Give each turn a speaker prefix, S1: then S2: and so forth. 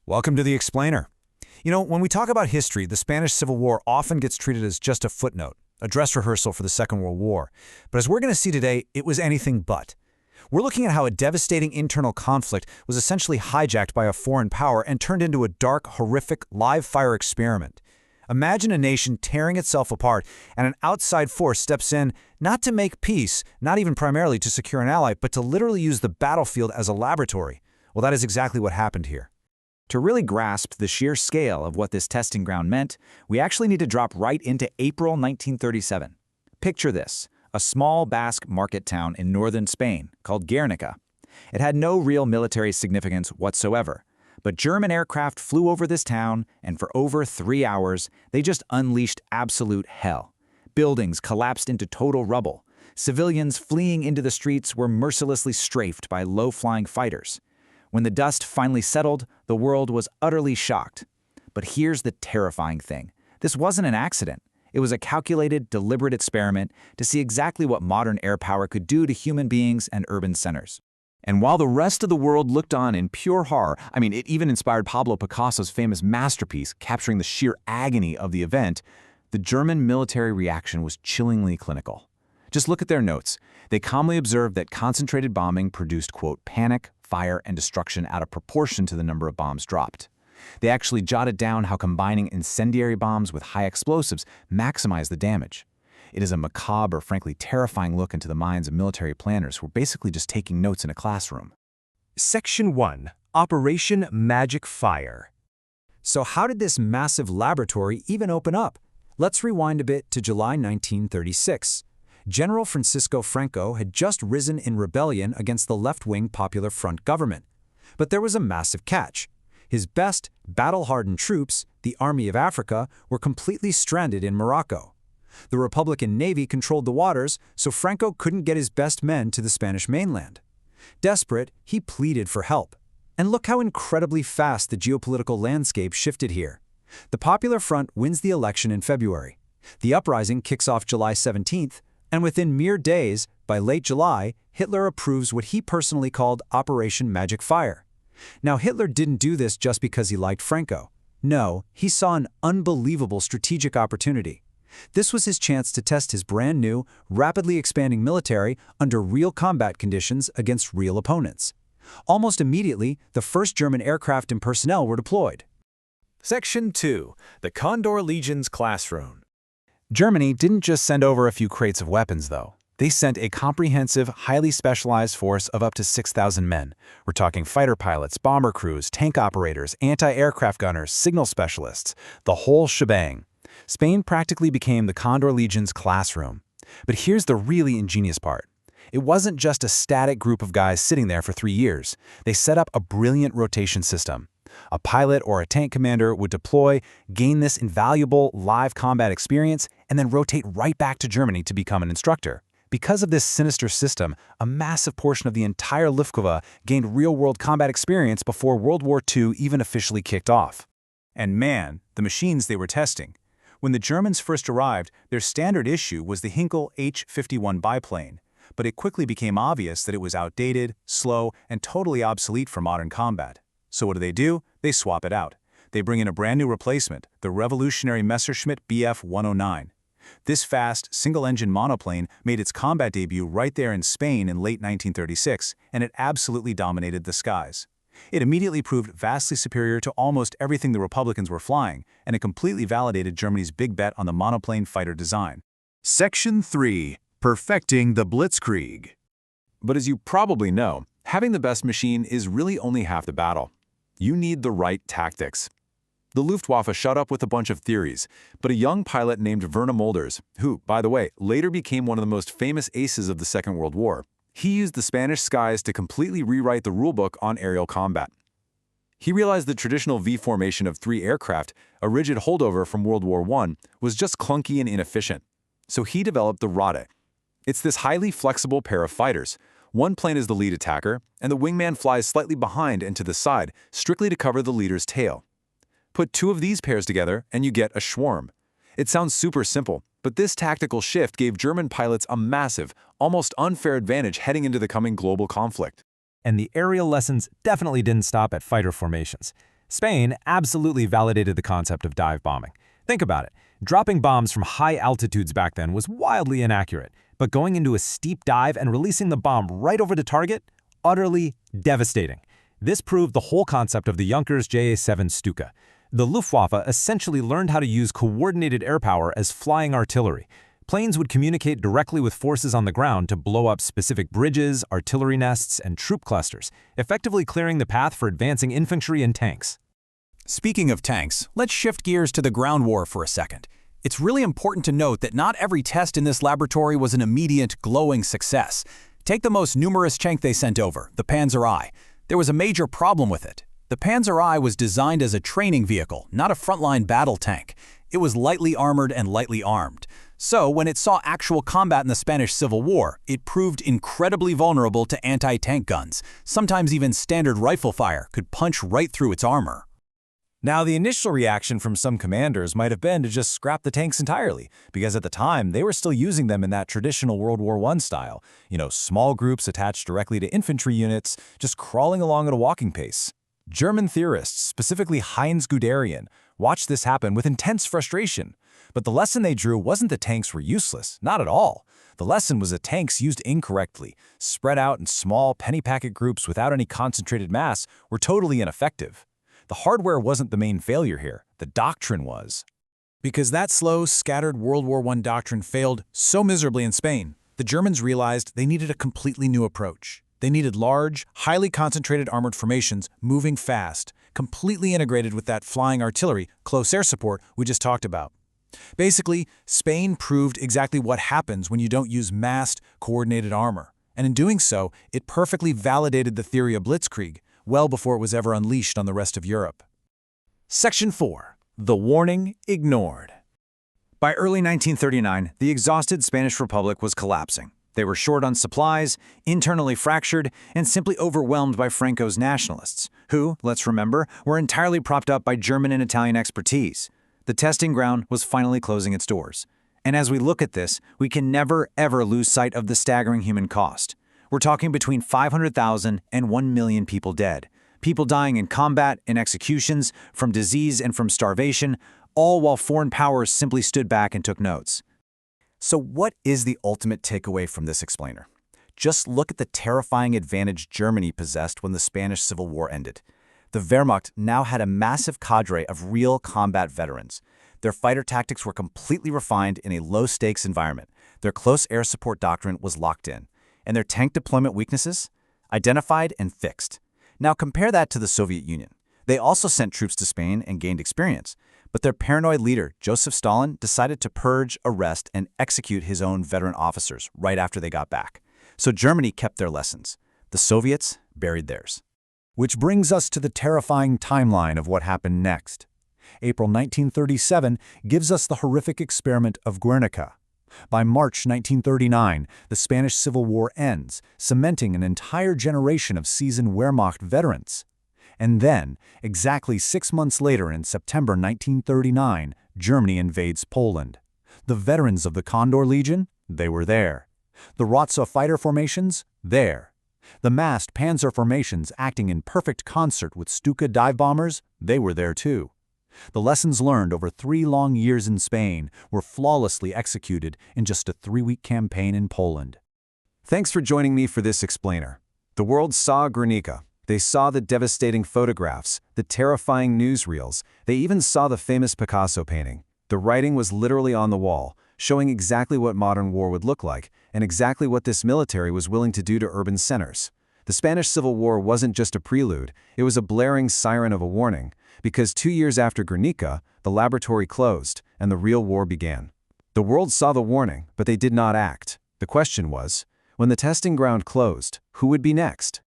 S1: Welcome to The Explainer. You know, when we talk about history, the Spanish Civil War often gets treated as just a footnote, a dress rehearsal for the Second World War. But as we're going to see today, it was anything but. We're looking at how a devastating internal conflict was essentially hijacked by a foreign power and turned into a dark, horrific, live-fire experiment. Imagine a nation tearing itself apart, and an outside force steps in, not to make peace, not even primarily to secure an ally, but to literally use the battlefield as a laboratory. Well, that is exactly what happened here.
S2: To really grasp the sheer scale of what this testing ground meant, we actually need to drop right into April 1937. Picture this, a small Basque market town in northern Spain called Guernica. It had no real military significance whatsoever, but German aircraft flew over this town, and for over 3 hours, they just unleashed absolute hell. Buildings collapsed into total rubble. Civilians fleeing into the streets were mercilessly strafed by low-flying fighters. When the dust finally settled, the world was utterly shocked. But here's the terrifying thing. This wasn't an accident. It was a calculated, deliberate experiment to see exactly what modern air power could do to human beings and urban centers.
S3: And while the rest of the world looked on in pure horror, it even inspired Pablo Picasso's famous masterpiece, capturing the sheer agony of the event, the German military reaction was chillingly clinical. Just look at their notes. They calmly observed that concentrated bombing produced, quote, panic, fire, and destruction out of proportion to the number of bombs dropped. They actually jotted down how combining incendiary bombs with high explosives maximized the damage. It is a macabre, frankly terrifying look into the minds of military planners who were basically just taking notes in a classroom.
S4: Section 1. Operation Magic Fire.
S1: So how did this massive laboratory even open up? Let's rewind a bit to July 1936. General Francisco Franco had just risen in rebellion against the left-wing Popular Front government. But there was a massive catch. His best, battle-hardened troops, the Army of Africa, were completely stranded in Morocco. The Republican Navy controlled the waters, so Franco couldn't get his best men to the Spanish mainland. Desperate, he pleaded for help. And look how incredibly fast the geopolitical landscape shifted here. The Popular Front wins the election in February. The uprising kicks off July 17th, and within mere days, by late July, Hitler approves what he personally called Operation Magic Fire. Now, Hitler didn't do this just because he liked Franco. No, he saw an unbelievable strategic opportunity. This was his chance to test his brand new, rapidly expanding military under real combat conditions against real opponents. Almost immediately, the first German aircraft and personnel were deployed.
S4: Section 2. The Condor Legion's Classroom.
S3: Germany didn't just send over a few crates of weapons, though. They sent a comprehensive, highly specialized force of up to 6,000 men. We're talking fighter pilots, bomber crews, tank operators, anti-aircraft gunners, signal specialists, the whole shebang. Spain practically became the Condor Legion's classroom. But here's the really ingenious part. It wasn't just a static group of guys sitting there for 3 years. They set up a brilliant rotation system. A pilot or a tank commander would deploy, gain this invaluable live combat experience, and then rotate right back to Germany to become an instructor. Because of this sinister system, a massive portion of the entire Luftwaffe gained real-world combat experience before World War II even officially kicked off.
S1: And man, the machines they were testing. When the Germans first arrived, their standard issue was the Hinkel H-51 biplane, but it quickly became obvious that it was outdated, slow, and totally obsolete for modern combat. So what do? They swap it out. They bring in a brand new replacement, the revolutionary Messerschmitt Bf 109. This fast, single-engine monoplane made its combat debut right there in Spain in late 1936, and it absolutely dominated the skies. It immediately proved vastly superior to almost everything the Republicans were flying, and it completely validated Germany's big bet on the monoplane fighter design.
S5: Section 3. Perfecting the Blitzkrieg.
S3: But as you probably know, having the best machine is really only half the battle. You need the right tactics. The Luftwaffe shut up with a bunch of theories, but a young pilot named Werner Mölders, who, by the way, later became one of the most famous aces of the Second World War, he used the Spanish skies to completely rewrite the rulebook on aerial combat. He realized the traditional V formation of 3 aircraft, a rigid holdover from World War I, was just clunky and inefficient. So he developed the Rade. It's this highly flexible pair of fighters. One plane is the lead attacker, and the wingman flies slightly behind and to the side, strictly to cover the leader's tail. Put 2 of these pairs together, and you get a swarm. It sounds super simple, but this tactical shift gave German pilots a massive, almost unfair advantage heading into the coming global conflict.
S4: And the aerial lessons definitely didn't stop at fighter formations. Spain absolutely validated the concept of dive bombing. Think about it. Dropping bombs from high altitudes back then was wildly inaccurate, but going into a steep dive and releasing the bomb right over the target? Utterly devastating. This proved the whole concept of the Junkers JA-7 Stuka. The Luftwaffe essentially learned how to use coordinated air power as flying artillery. Planes would communicate directly with forces on the ground to blow up specific bridges, artillery nests, and troop clusters, effectively clearing the path for advancing infantry and tanks.
S6: Speaking of tanks, let's shift gears to the ground war for a second. It's really important to note that not every test in this laboratory was an immediate, glowing success. Take the most numerous tank they sent over, the Panzer I. There was a major problem with it. The Panzer I was designed as a training vehicle, not a frontline battle tank. It was lightly armored and lightly armed. So, when it saw actual combat in the Spanish Civil War, it proved incredibly vulnerable to anti-tank guns. Sometimes even standard rifle fire could punch right through its armor.
S2: Now, the initial reaction from some commanders might have been to just scrap the tanks entirely, because at the time, they were still using them in that traditional World War I style. Small groups attached directly to infantry units, just crawling along at a walking pace. German theorists, specifically Heinz Guderian, watched this happen with intense frustration. But the lesson they drew wasn't that tanks were useless, not at all. The lesson was that tanks used incorrectly, spread out in small penny-packet groups without any concentrated mass, were totally ineffective. The hardware wasn't the main failure here, the doctrine was.
S6: Because that slow, scattered World War I doctrine failed so miserably in Spain, the Germans realized they needed a completely new approach. They needed large, highly concentrated armored formations moving fast, completely integrated with that flying artillery, close air support we just talked about. Basically, Spain proved exactly what happens when you don't use massed, coordinated armor. And in doing so, it perfectly validated the theory of blitzkrieg, well before it was ever unleashed on the rest of Europe.
S2: Section 4. The warning ignored. By early 1939, the exhausted Spanish Republic was collapsing. They were short on supplies, internally fractured, and simply overwhelmed by Franco's nationalists, who, let's remember, were entirely propped up by German and Italian expertise. The testing ground was finally closing its doors. And as we look at this, we can never, ever lose sight of the staggering human cost. We're talking between 500,000 and 1 million people dead. People dying in combat, in executions, from disease and from starvation, all while foreign powers simply stood back and took notes. So what is the ultimate takeaway from this explainer? Just look at the terrifying advantage Germany possessed when the Spanish Civil War ended. The Wehrmacht now had a massive cadre of real combat veterans. Their fighter tactics were completely refined in a low-stakes environment. Their close air support doctrine was locked in. And their tank deployment weaknesses? Identified and fixed. Now compare that to the Soviet Union. They also sent troops to Spain and gained experience. But their paranoid leader, Joseph Stalin, decided to purge, arrest, and execute his own veteran officers right after they got back. So Germany kept their lessons. The Soviets buried theirs. Which brings us to the terrifying timeline of what happened next. April 1937 gives us the horrific experiment of Guernica. By March 1939, the Spanish Civil War ends, cementing an entire generation of seasoned Wehrmacht veterans. And then, exactly 6 months later in September 1939, Germany invades Poland. The veterans of the Condor Legion? They were there. The Rotsa fighter formations? There. The massed panzer formations acting in perfect concert with Stuka dive bombers? They were there too. The lessons learned over 3 long years in Spain were flawlessly executed in just a 3-week campaign in Poland. Thanks for joining me for this explainer. The world saw Guernica. They saw the devastating photographs, the terrifying newsreels. They even saw the famous Picasso painting. The writing was literally on the wall, showing exactly what modern war would look like and exactly what this military was willing to do to urban centers. The Spanish Civil War wasn't just a prelude, it was a blaring siren of a warning, because 2 years after Guernica, the laboratory closed and the real war began. The world saw the warning, but they did not act. The question was, when the testing ground closed, who would be next?